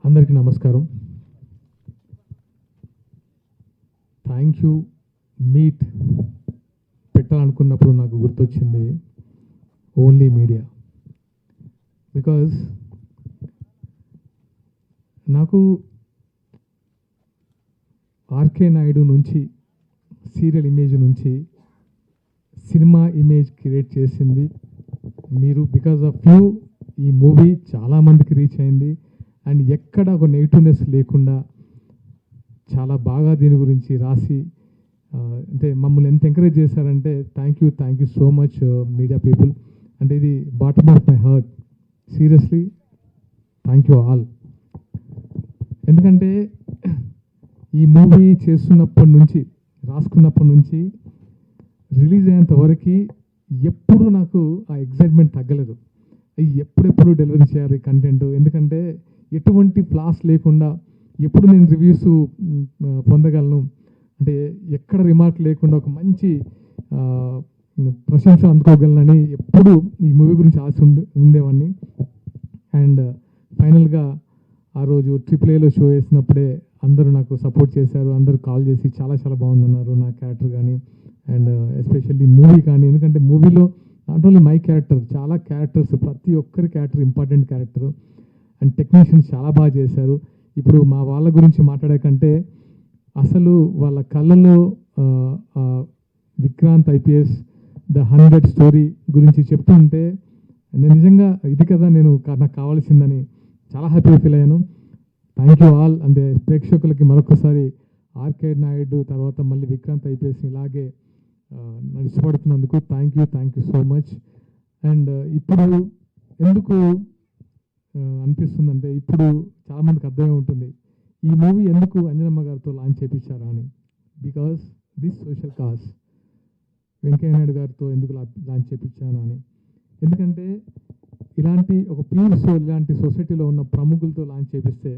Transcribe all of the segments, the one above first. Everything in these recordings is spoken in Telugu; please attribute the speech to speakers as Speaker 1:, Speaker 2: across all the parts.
Speaker 1: అందరికీ నమస్కారం. థ్యాంక్ యూ మీట్ పెట్టాలనుకున్నప్పుడు నాకు గుర్తొచ్చింది ఓన్లీ మీడియా. బికాజ్ నాకు ఆర్కే నాయుడు నుంచి సీరియల్ ఇమేజ్ నుంచి సినిమా ఇమేజ్ క్రియేట్ చేసింది మీరు. బికాజ్ ఆఫ్ యూ ఈ మూవీ చాలామందికి రీచ్ అయింది అండ్ ఎక్కడ ఒక నెగిటివ్నెస్ లేకుండా చాలా బాగా దీని గురించి రాసి అంటే మమ్మల్ని ఎంత ఎంకరేజ్ చేశారంటే thank you so much media people. అంటే ఇది bottom of my heart, seriously thank you all. ఎందుకంటే ఈ మూవీ చేస్తున్నప్పటి నుంచి, రాసుకున్నప్పటి నుంచి రిలీజ్ అయ్యేంత వరకు ఎప్పుడు నాకు ఆ ఎక్సైట్మెంట్ తగ్గలేదు. ఎప్పుడెప్పుడు డెలివరీ చేయాలి కంటెంట్, ఎందుకంటే ఎటువంటి ఫ్లాస్ లేకుండా ఎప్పుడు నేను రివ్యూస్ పొందగలను, అంటే ఎక్కడ రిమార్క్ లేకుండా ఒక మంచి ప్రశంస అందుకోగలనని ఎప్పుడు ఈ మూవీ గురించి ఆశ ఉండేవాడిని. అండ్ ఫైనల్గా ఆ రోజు AAAలో షో వేసినప్పుడే అందరూ నాకు సపోర్ట్ చేశారు. అందరూ కాల్ చేసి చాలా చాలా బాగుందన్నారు నా క్యారెక్టర్ కానీ అండ్ ఎస్పెషల్లీ మూవీ కానీ. ఎందుకంటే మూవీలో నాట్ ఓన్లీ మై క్యారెక్టర్, చాలా క్యారెక్టర్స్, ప్రతి ఒక్కరి character important character and technicians చాలా బాగా చేశారు. ఇప్పుడు మా వాళ్ళ గురించి మాట్లాడే కంటే అసలు వాళ్ళ కళ్ళలో విక్రాంత్ IPS ద 100 స్టోరీ గురించి చెప్తుంటే నేను నిజంగా ఇది కదా నాకు కావాల్సిందని చాలా హ్యాపీగా ఫీల్ అయ్యాను. Thank you all. అంటే ప్రేక్షకులకి మరొకసారి ఆర్కే నాయుడు తర్వాత మళ్ళీ విక్రాంత్ IPS ఇలాగే ఇష్టపడుతున్నందుకు thank you so much. And ఇప్పుడు ఎందుకు అనిపిస్తుందంటే, ఇప్పుడు చాలామందికి అర్థమై ఉంటుంది ఈ మూవీ ఎందుకు అంజనమ్మ గారితో లాంచ్ చేయించారా అని. Because this social cause Venkaiah Naidu గారితో ఎందుకు లాంచ్ చేయించాను అని. ఎందుకంటే ఇలాంటి ఒక ప్యూర్ సోల్, ఇలాంటి సొసైటీలో ఉన్న ప్రముఖులతో లాంచ్ చేపిస్తే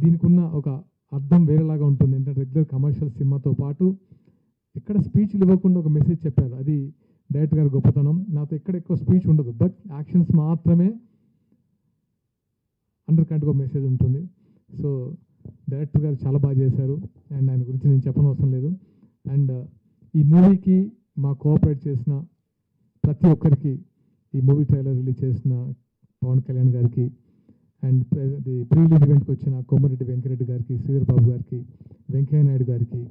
Speaker 1: దీనికి ఉన్న ఒక అర్థం వేరేలాగా ఉంటుంది. ఏంటంటే రెగ్యులర్ కమర్షియల్ సినిమాతో పాటు ఎక్కడ స్పీచ్లు ఇవ్వకుండా ఒక మెసేజ్ చెప్పారు, అది డైరెక్టర్ గారి గొప్పతనం. నాతో ఎక్కడ ఎక్కువ స్పీచ్ ఉండదు, బట్ యాక్షన్స్ మాత్రమే అండర్ కరెంట్గా మెసేజ్ ఉంటుంది. సో డైరెక్టర్ గారు చాలా బాగా చేశారు అండ్ ఆయన గురించి నేను చెప్పనవసరం లేదు. అండ్ ఈ మూవీకి మా కోఆపరేట్ చేసిన ప్రతి ఒక్కరికి, ఈ మూవీ ట్రైలర్ రిలీజ్ చేసిన పవన్ కళ్యాణ్ గారికి అండ్ ప్రీ రిలీజ్ ఈవెంట్కి వచ్చిన కోమరెడ్డి వెంకరెడ్డి గారికి, శ్రీధర్ బాబు గారికి, వెంకయ్య నాయుడు గారికి,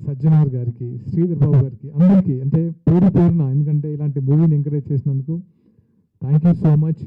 Speaker 1: సజ్జనార్ గారికి, శ్రీధర్ బాబు గారికి, అందరికీ అంటే పేరున, ఎందుకంటే ఇలాంటి మూవీని ఎంకరేజ్ చేసినందుకు థ్యాంక్ యూ సో మచ్.